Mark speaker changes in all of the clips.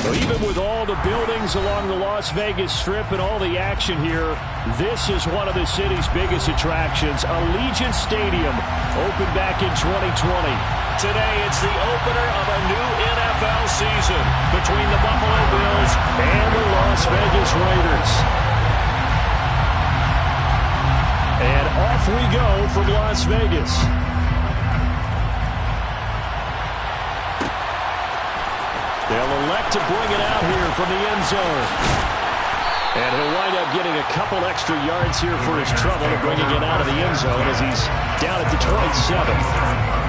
Speaker 1: So even with all the buildings along the Las Vegas Strip and all the action here, this is one of the city's biggest attractions. Allegiant Stadium opened back in 2020. Today, it's the opener of a new NFL season between the Buffalo Bills and the Las Vegas Raiders. And off we go from Las Vegas. They'll elect to bring it out here from the end zone. And he'll wind up getting a couple extra yards here for his trouble of bringing it out of the end zone as he's down at the 27.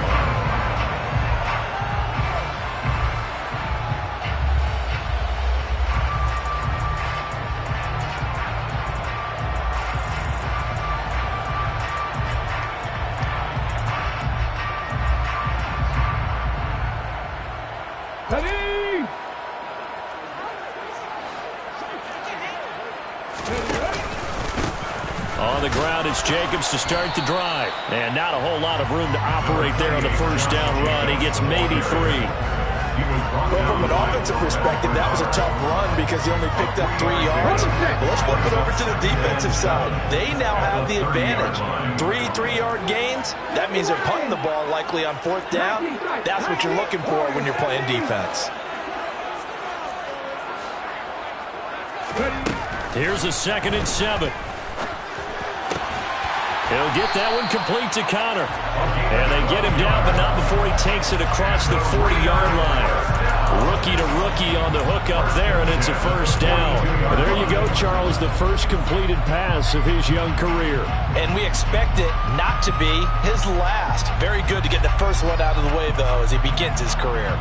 Speaker 1: On the ground, it's Jacobs to start the drive. And not a whole lot of room to operate there on the first down run. He gets maybe 3.
Speaker 2: Well, from an offensive perspective, that was a tough run because he only picked up 3 yards. But let's flip it over to the defensive side. They now have the advantage. 3 3-yard gains, that means they're punting the ball likely on 4th down. That's what you're looking for when you're playing defense.
Speaker 1: Here's a 2nd and 7. He'll get that one complete to Connor. And they get him down, but not before he takes it across the 40-yard line. Rookie to rookie on the hook up there, and it's a first down. And there you go, Charles, the first completed pass of his young career.
Speaker 2: And we expect it not to be his last. Very good to get the first one out of the way, though, as he begins his career.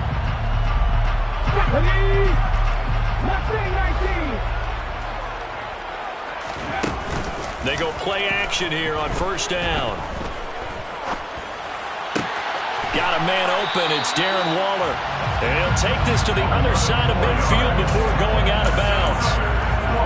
Speaker 1: They go play action here on first down. Got a man open. It's Darren Waller. And he'll take this to the other side of midfield before going out of bounds.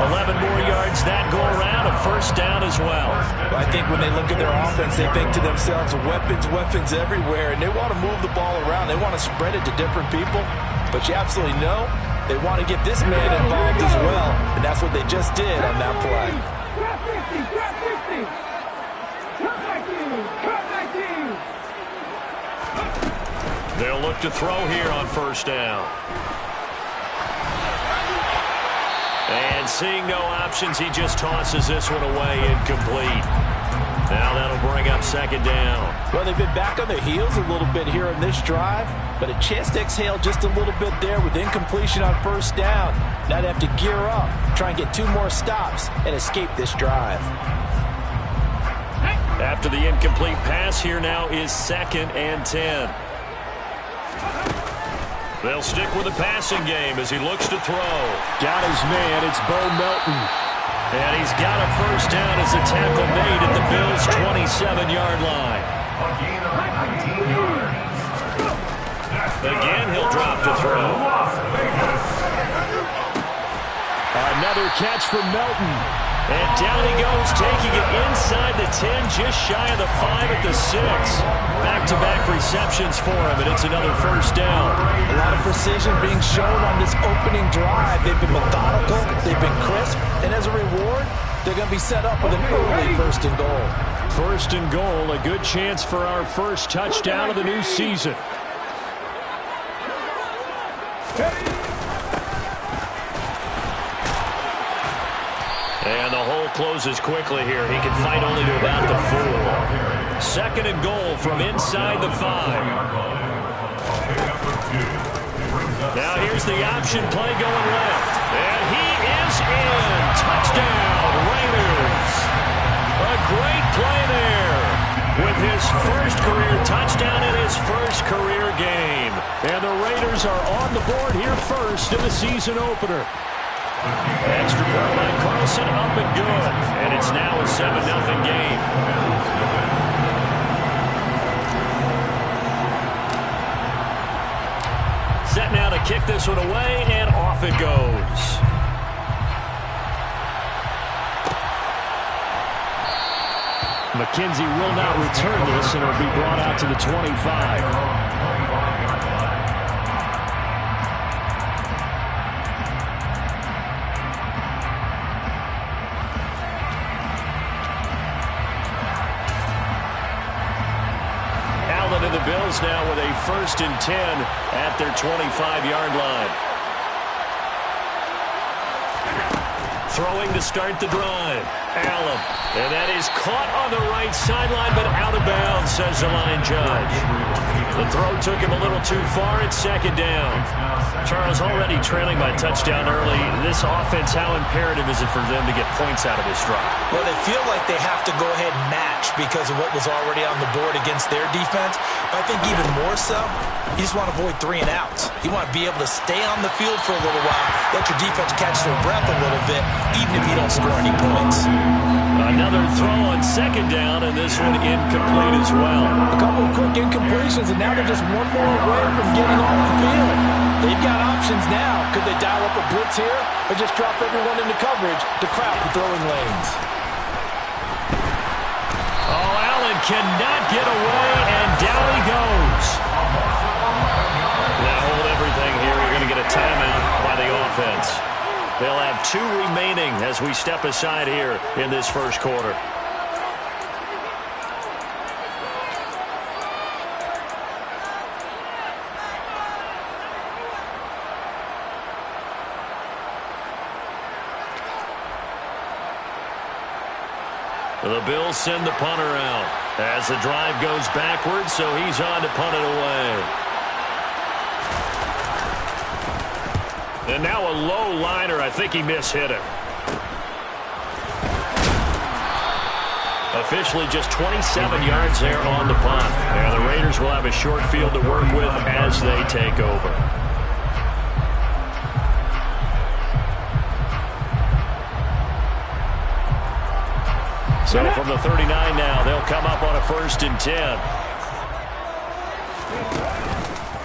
Speaker 1: 11 more yards that go around, a first down as well.
Speaker 2: I think when they look at their offense, they think to themselves, weapons everywhere, and they want to move the ball around. They want to spread it to different people, but you absolutely know they want to get this man involved as well, and that's what they just did on that play.
Speaker 1: They'll look to throw here on first down. And seeing no options, he just tosses this one away, incomplete. Now that'll bring up 2nd down.
Speaker 2: Well, they've been back on their heels a little bit here in this drive, but a chance to exhale just a little bit there with incompletion on first down. Now they have to gear up, try and get 2 more stops, and escape this drive.
Speaker 1: After the incomplete pass, here now is 2nd and 10. They'll stick with the passing game as he looks to throw. Got his man. It's Bo Melton. And he's got a first down as the tackle made at the Bills' 27-yard line. Again, he'll drop to throw. Another catch from Melton. And down he goes, taking it inside the 10, just shy of the 5 at the 6. Back-to-back receptions for him, and it's another first down.
Speaker 2: A lot of precision being shown on this opening drive. They've been methodical, they've been crisp, and as a reward, they're going to be set up with an early 1st and goal.
Speaker 1: 1st and goal, a good chance for our first touchdown of the new season. And the hole closes quickly here. He can fight only to about the 4. 2nd and goal from inside the 5. Now here's the option play going left. And he is in. Touchdown, Raiders. A great play there with his first career touchdown in his first career game. And the Raiders are on the board here first in the season opener. Extra point by Carlson, up and good. And it's now a 7-0 game. Set now to kick this one away, and off it goes. McKenzie will not return this, and it'll be brought out to the 25. Bills now with a 1st and 10 at their 25-yard line. Throwing to start the drive. Allen. And that is caught on the right sideline, but out of bounds, says the line judge. The throw took him a little too far. It's 2nd down. Charles, already trailing by a touchdown early. This offense, how imperative is it for them to get points out of this drive?
Speaker 2: Well, they feel like they have to go ahead and match because of what was already on the board against their defense. But I think even more so, you just want to avoid 3 and outs. You want to be able to stay on the field for a little while, let your defense catch their breath a little bit, even if you don't score any points.
Speaker 1: Another throw on 2nd down, and this one incomplete as well.
Speaker 2: A couple of quick incompletions, and now they're just one more away from getting off the field. They've got options now. Could they dial up a blitz here or just drop everyone into coverage to crowd the throwing lanes?
Speaker 1: Oh, Allen cannot get away, and down he goes. Now hold everything here. You're going to get a timeout by the offense. They'll have 2 remaining as we step aside here in this first quarter. The Bills send the punter out as the drive goes backwards, so he's on to punt it away. And now a low liner. I think he mishit it. Officially just 27 yards there on the punt. And the Raiders will have a short field to work with as they take over. So from the 39 now, they'll come up on a 1st and 10.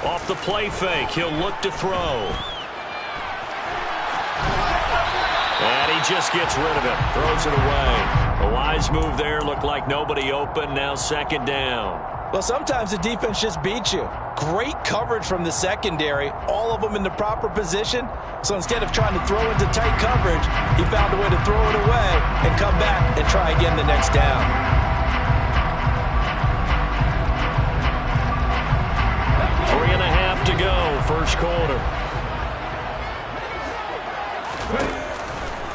Speaker 1: Off the play fake, he'll look to throw. And he just gets rid of it, throws it away. A wise move there, looked like nobody open, now 2nd down.
Speaker 2: Well, sometimes the defense just beats you. Great coverage from the secondary, all of them in the proper position. So instead of trying to throw into tight coverage, he found a way to throw it away and come back and try again the next down.
Speaker 1: Three and a half to go, first quarter.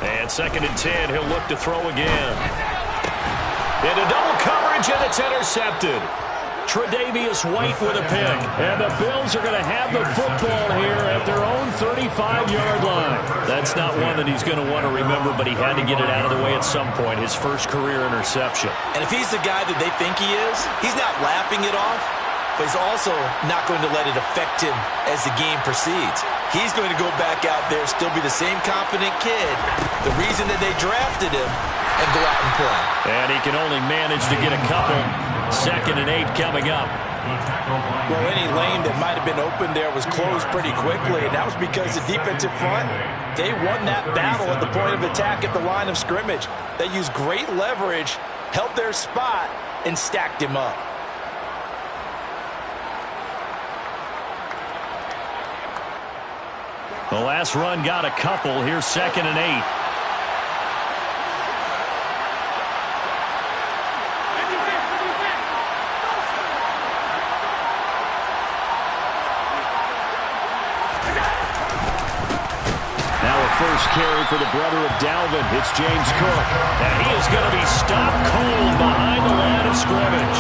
Speaker 1: And 2nd and 10, he'll look to throw again. Into double coverage, and it's intercepted. Tre'Davious White with a pick. And the Bills are going to have the football here at their own 35-yard line. That's not one that he's going to want to remember, but he had to get it out of the way at some point, his first career interception.
Speaker 2: And if he's the guy that they think he is, he's not laughing it off, but he's also not going to let it affect him as the game proceeds. He's going to go back out there, still be the same confident kid, the reason that they drafted him, and go out and play.
Speaker 1: And he can only manage to get a couple. 2nd and 8 coming up.
Speaker 2: Well, any lane that might have been open there was closed pretty quickly, and that was because the defensive front, they won that battle at the point of attack at the line of scrimmage. They used great leverage, held their spot, and stacked him up.
Speaker 1: The last run got a couple. Here's 2nd and 8. First carry for the brother of Dalvin. It's James Cook. And he is going to be stopped cold behind the line of scrimmage.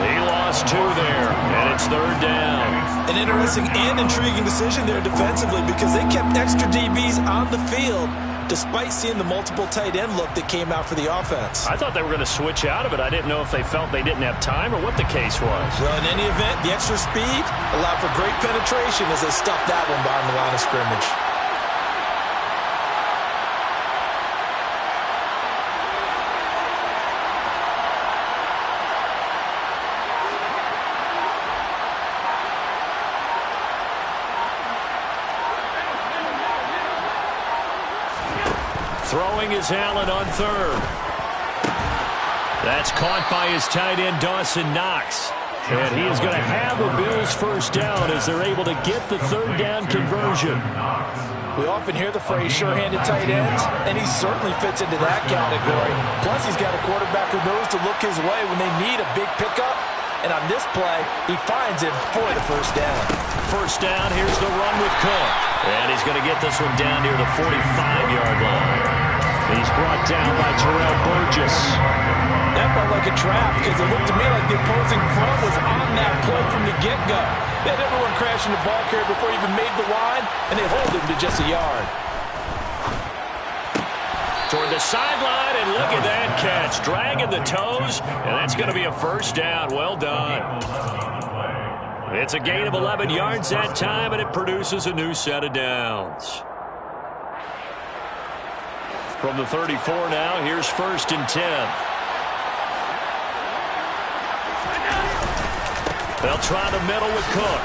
Speaker 1: He lost 2 there, and it's 3rd down.
Speaker 2: An interesting and intriguing decision there defensively because they kept extra DBs on the field despite seeing the multiple tight end look that came out for the offense.
Speaker 1: I thought they were going to switch out of it. I didn't know if they felt they didn't have time or what the case was.
Speaker 2: Well, in any event, the extra speed allowed for great penetration as they stuffed that one behind the line of scrimmage.
Speaker 1: Throwing is Allen on 3rd. That's caught by his tight end, Dawson Knox. And he is going to have the Bills' first down as they're able to get the 3rd down conversion.
Speaker 2: We often hear the phrase sure-handed tight ends, and he certainly fits into that category. Plus, he's got a quarterback who knows to look his way when they need a big pickup And on this play, he finds him for the first down.
Speaker 1: First down, here's the run with Cook. And he's going to get this one down near the 45-yard line. He's brought down by Terrell Burgess.
Speaker 2: That felt like a trap because it looked to me like the opposing front was on that play from the get-go. They had everyone crashing the ball carrier before he even made the line, and they hold him to just a yard.
Speaker 1: Toward the sideline, and look at that catch. Dragging the toes, and that's going to be a first down. Well done. It's a gain of 11 yards that time, and it produces a new set of downs. From the 34 now, here's 1st and 10. They'll try the middle with Cook.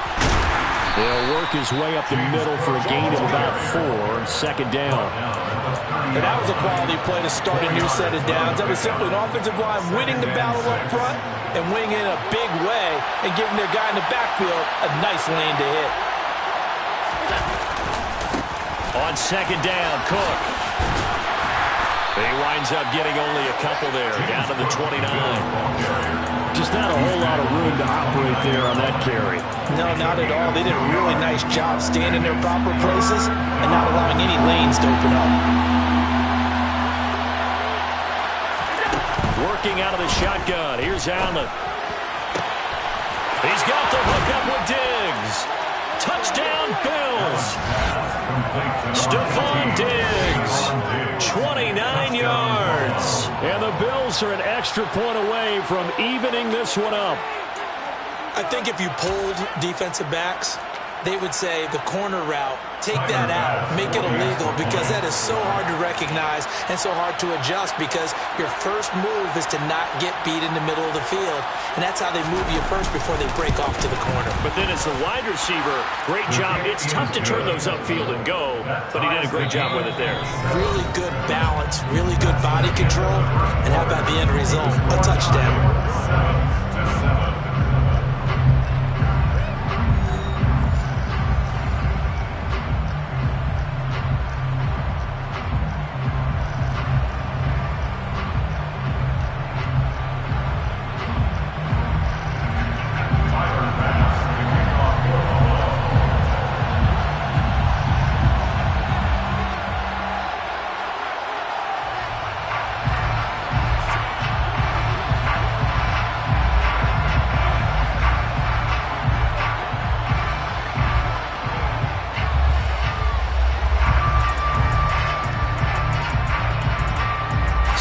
Speaker 1: They'll work his way up the middle for a gain of about 4 on 2nd down.
Speaker 2: And that was a quality play to start a new set of downs. That was simply an offensive line winning the battle up front and winning in a big way and giving their guy in the backfield a nice lane to hit.
Speaker 1: On 2nd down, Cook. He winds up getting only a couple there, down to the 29. Just not a whole lot of room to operate there on that carry.
Speaker 2: No, not at all. They did a really nice job staying in their proper places and not allowing any lanes to open up.
Speaker 1: Working out of the shotgun. Here's Allen. He's got the hook up with Diggs. Touchdown, Bills. Stephon Diggs, 29 yards. And the Bills are an extra point away from evening this one up.
Speaker 2: I think if you polled defensive backs, they would say the corner route, take that out, make it illegal, because that is so hard to recognize and so hard to adjust because your first move is to not get beat in the middle of the field. And that's how they move you first before they break off to the corner.
Speaker 1: But then as the wide receiver, great job. It's tough to turn those upfield and go, but he did a great job with it there.
Speaker 2: Really good balance, really good body control, and how about the end result? A touchdown.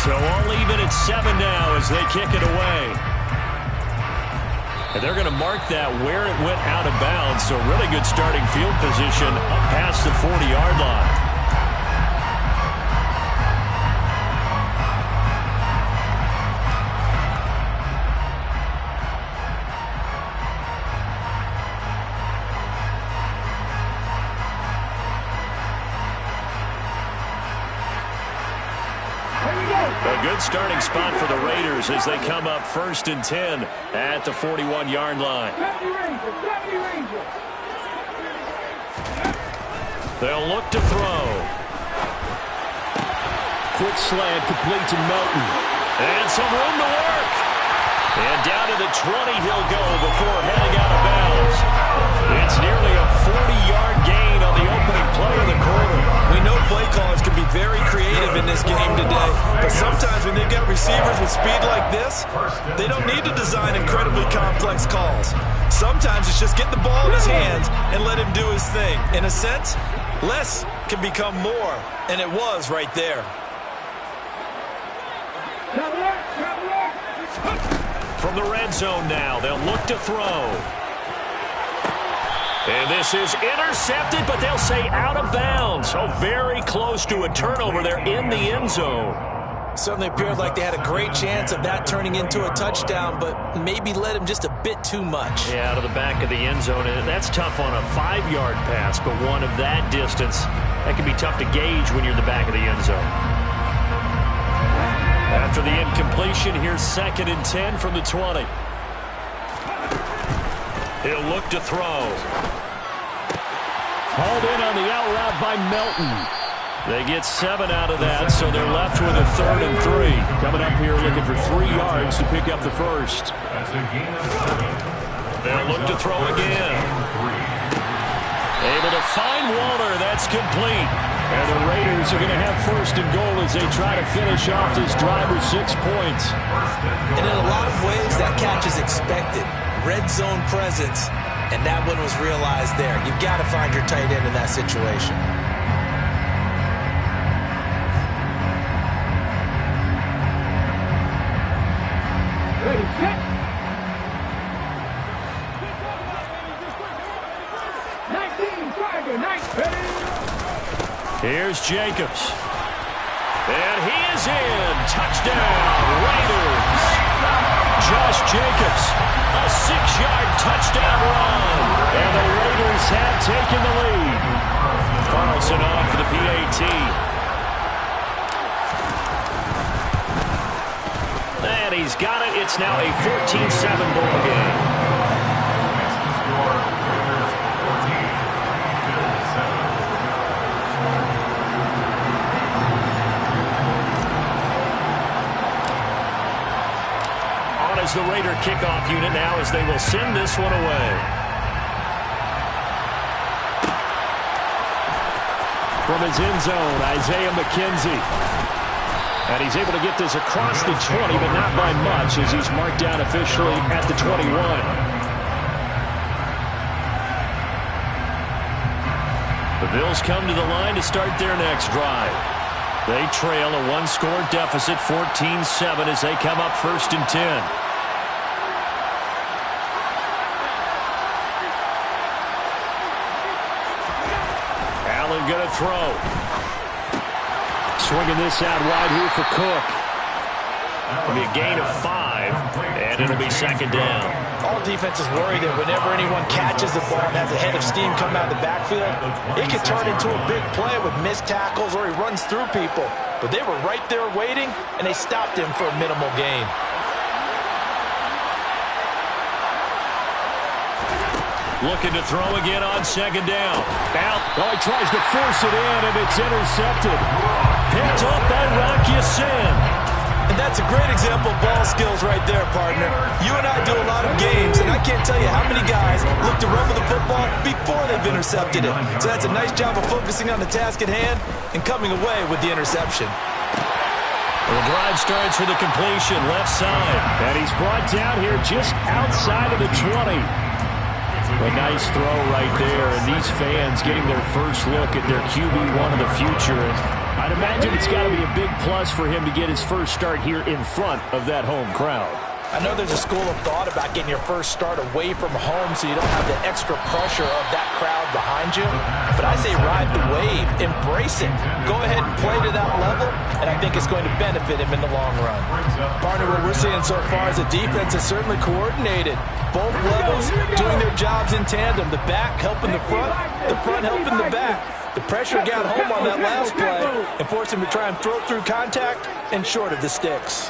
Speaker 1: So all even at 7 now as they kick it away. And they're going to mark that where it went out of bounds. So really good starting field position up past the 40-yard line. A good starting spot for the Raiders as they come up 1st and 10 at the 41-yard line. They'll look to throw. Quick slant complete to Melton. And some room to work. And down to the 20 he'll go before heading out of bounds. It's nearly a 40-yard gain on the opening play of the quarter.
Speaker 2: We know play callers can be very creative in this game today, but sometimes when they've got receivers with speed like this, they don't need to design incredibly complex calls. Sometimes it's just get the ball in his hands and let him do his thing. In a sense, less can become more, and it was right there.
Speaker 1: From the red zone now, they'll look to throw. And this is intercepted, but they'll say out of bounds. So very close to a turnover there in the end zone.
Speaker 2: Certainly appeared like they had a great chance of that turning into a touchdown, but maybe led him just a bit too much.
Speaker 1: Yeah, out of the back of the end zone. And that's tough on a 5-yard pass, but one of that distance, that can be tough to gauge when you're in the back of the end zone. After the incompletion, here's 2nd and 10 from the 20. He'll look to throw. Hauled in on the out route by Melton. They get 7 out of that, so they're left with a 3rd and 3.
Speaker 3: Coming up here looking for 3 yards to pick up the first.
Speaker 1: They'll look to throw again. Able to find Waller. That's complete.
Speaker 3: And the Raiders are going to have 1st and goal as they try to finish off this drive with 6 points.
Speaker 2: And in a lot of ways, that catch is expected. Red zone presence, and that one was realized there. You've got to find your tight end in that situation.
Speaker 4: Ready, set. 19, Tiger, 19.
Speaker 1: Here's Jacobs. And he is in. Touchdown, Raiders. Josh Jacobs, a 6-yard touchdown run. And the Raiders have taken the lead. Carlson on for the PAT. And he's got it. It's now a 14-7 ball game. As the Raider kickoff unit now as they will send this one away.
Speaker 3: From his end zone, Isaiah McKenzie. And he's able to get this across the 20, but not by much as he's marked down officially at the 21.
Speaker 1: The Bills come to the line to start their next drive. They trail a 1-score deficit, 14-7, as they come up 1st and 10.
Speaker 3: Going to throw. Swinging this out wide here for Cook.
Speaker 1: It'll be a gain of 5, and it'll be 2nd down.
Speaker 2: All defenses worry that whenever anyone catches the ball and has a head of steam come out of the backfield, it could turn into a big play with missed tackles or he runs through people. But they were right there waiting, and they stopped him for a minimal gain.
Speaker 1: Looking to throw again on 2nd down.
Speaker 3: Out. Oh, he tries to force it in, and it's intercepted.
Speaker 1: Picked up by Rock Ya-Sin.
Speaker 2: And that's a great example of ball skills right there, partner. You and I do a lot of games, and I can't tell you how many guys look to run with the football before they've intercepted it. So that's a nice job of focusing on the task at hand and coming away with the interception.
Speaker 1: The drive starts with a completion, left side.
Speaker 3: And he's brought down here just outside of the 20. A nice throw right there, and these fans getting their first look at their QB1 of the future. I'd imagine it's got to be a big plus for him to get his first start here in front of that home crowd.
Speaker 2: I know there's a school of thought about getting your first start away from home so you don't have the extra pressure of that crowd behind you. But I say ride the wave, embrace it. Go ahead and play to that level, and I think it's going to benefit him in the long run. Partner, what we're seeing so far is the defense is certainly coordinated. Both levels doing their jobs in tandem. The back helping the front helping the back. The pressure got home on that last play and forced him to try and throw through contact and short of the sticks.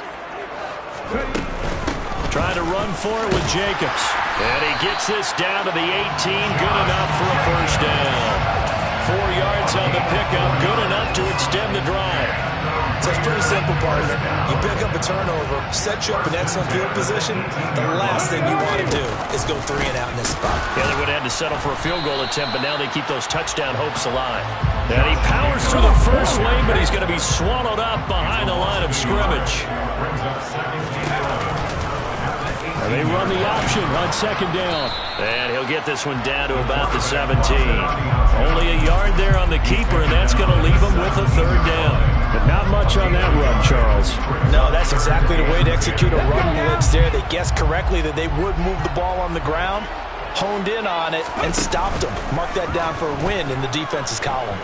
Speaker 1: Trying to run for it with Jacobs. And he gets this down to the 18. Good enough for a 1st down. 4 yards on the pickup. Good enough to extend the drive.
Speaker 2: So it's pretty simple, partner. You pick up a turnover, set you up in excellent field position. The last thing you want to do is go 3 and out in this spot.
Speaker 1: Yeah, they would have had to settle for a field goal attempt, but now they keep those touchdown hopes alive. And he powers through the first lane, but he's going to be swallowed up behind the line of scrimmage.
Speaker 3: And they run the option on 2nd down.
Speaker 1: And he'll get this one down to about the 17. Only a yard there on the keeper, and that's going to leave him with a 3rd down.
Speaker 3: But not much on that run, Charles.
Speaker 2: No, that's exactly the way to execute a run blitz there. They guessed correctly that they would move the ball on the ground, honed in on it, and stopped them. Mark that down for a win in the defense's column.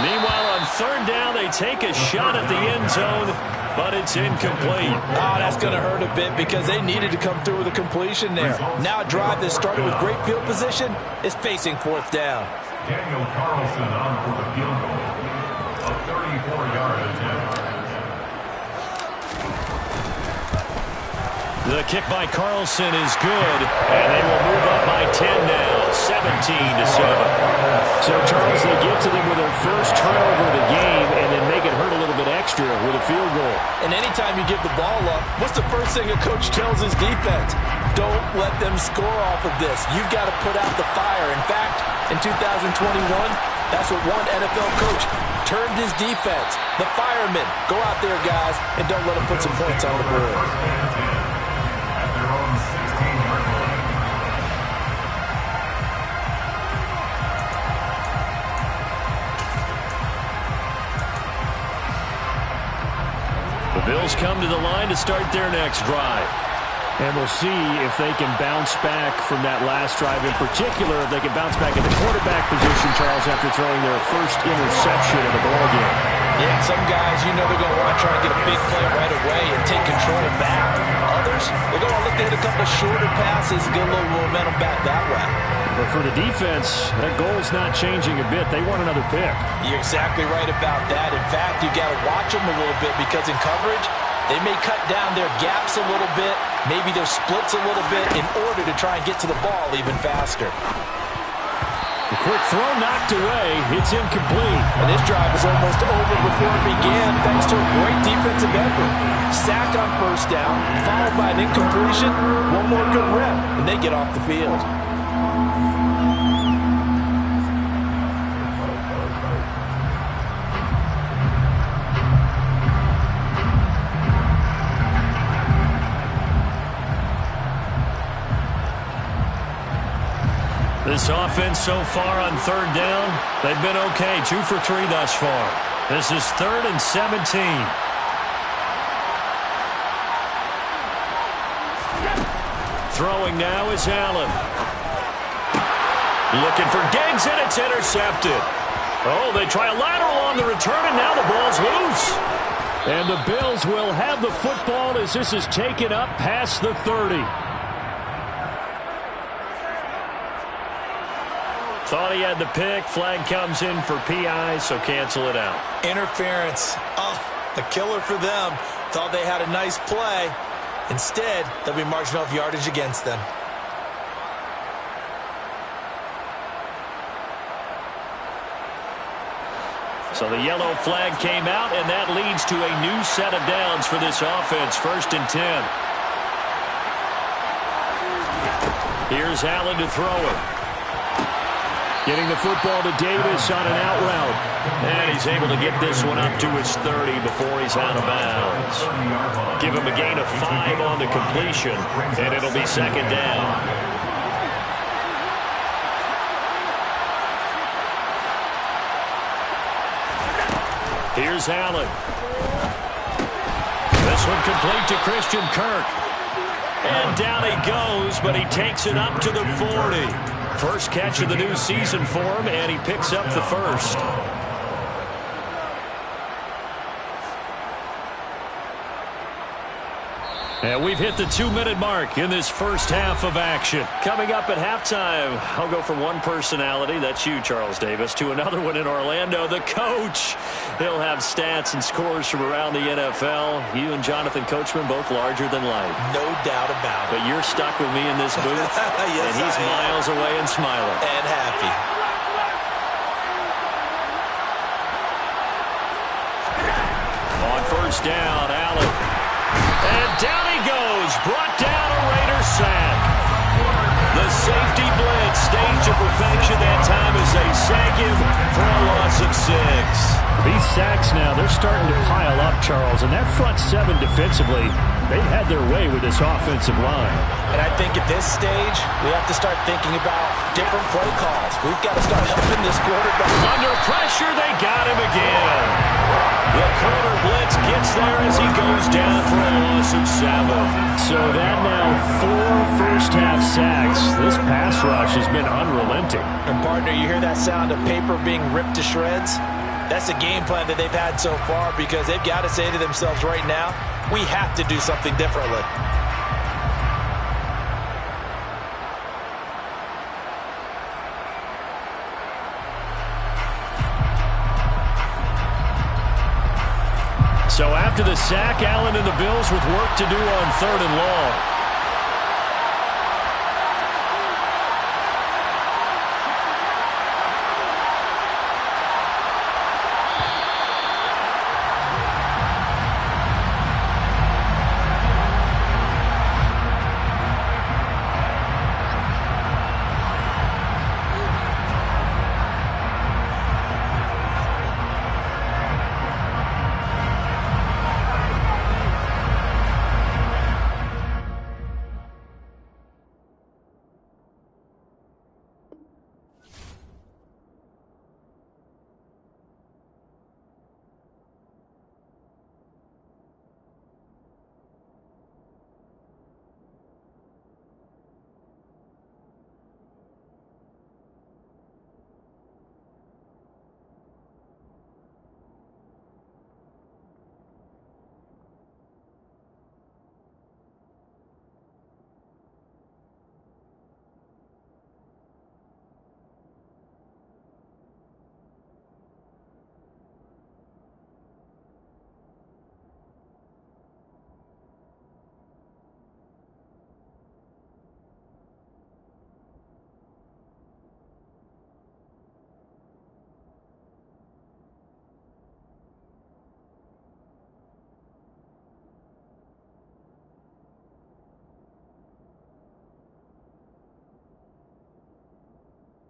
Speaker 1: Meanwhile, on 3rd down, they take a shot at the end zone, but it's incomplete.
Speaker 2: Oh, that's going to hurt a bit because they needed to come through with a completion there. Now a drive that started with great field position is facing 4th down.
Speaker 5: Daniel Carlson on for the field goal. A 34-yard attempt.
Speaker 1: The kick by Carlson is good, and they will move up by 10 now, 17-7.
Speaker 3: So, Charles, they get to them with their first turnover of the game and then make it hurt a little bit extra with a field goal.
Speaker 2: And anytime you give the ball up, what's the first thing a coach tells his defense? Don't let them score off of this. You've got to put out the fire. In fact, in 2021, that's what one NFL coach termed his defense. The firemen. Go out there, guys, and don't let them put some points on the board.
Speaker 1: The Bills come to the line to start their next drive.
Speaker 3: And we'll see if they can bounce back from that last drive. In particular, if they can bounce back in the quarterback position, Charles, after throwing their first interception of the ballgame.
Speaker 2: Yeah, some guys, you know they're going to want to try and get a big play right away and take control back. Others, they're going to look to hit a couple of shorter passes and get a little momentum back that way.
Speaker 3: But for the defense, that goal's not changing a bit. They want another pick.
Speaker 2: You're exactly right about that. In fact, you've got to watch them a little bit because in coverage, they may cut down their gaps a little bit, maybe their splits a little bit in order to try and get to the ball even faster.
Speaker 3: The quick throw knocked away. It's incomplete.
Speaker 2: And this drive is almost over before it began thanks to a great defensive effort. Sack on first down, followed by an incompletion, one more good rep, and they get off the field.
Speaker 1: This offense so far on third down, they've been okay. 2 for 3 thus far. This is 3rd and 17. Throwing now is Allen. Looking for Diggs, and it's intercepted. Oh, they try a lateral on the return, and now the ball's loose.
Speaker 3: And the Bills will have the football as this is taken up past the 30.
Speaker 1: Thought he had the pick. Flag comes in for PI, so cancel it out.
Speaker 2: Interference. Oh, a killer for them. Thought they had a nice play. Instead, they'll be marching off yardage against them.
Speaker 1: So the yellow flag came out, and that leads to a new set of downs for this offense. 1st and 10. Here's Allen to throw it.
Speaker 3: Getting the football to Davis on an out route.
Speaker 1: And he's able to get this one up to his 30 before he's out of bounds. Give him a gain of 5 on the completion, and it'll be 2nd down. Here's Allen. This one complete to Christian Kirk. And down he goes, but he takes it up to the 40. First catch of the new season for him, and he picks up the first. And we've hit the 2-minute mark in this first half of action. Coming up at halftime, I'll go from one personality, that's you, Charles Davis, to another one in Orlando, the coach. He'll have stats and scores from around the NFL. You and Jonathan Coachman both larger than life.
Speaker 2: No doubt about it.
Speaker 1: But you're stuck with me in this booth,
Speaker 2: yes,
Speaker 1: and he's miles away and smiling.
Speaker 2: And happy.
Speaker 1: On first down, Allen. And down he goes. Brought down a Raider sack. The safety blitz staged to perfection that time as they sack him for a loss of 6.
Speaker 3: These sacks now, they're starting to pile up, Charles. And that front 7 defensively, they've had their way with this offensive line.
Speaker 2: And I think at this stage, we have to start thinking about different play calls. We've got to start helping this quarterback.
Speaker 1: Under pressure, they got him again. The corner blitz gets there as he goes down for a loss of 7.
Speaker 3: So that now 4 first-half sacks. This pass rush has been unrelenting.
Speaker 2: And, partner, you hear that sound of paper being ripped to shreds? That's a game plan that they've had so far because they've got to say to themselves right now, we have to do something differently.
Speaker 1: So after the sack, Allen and the Bills with work to do on 3rd and long.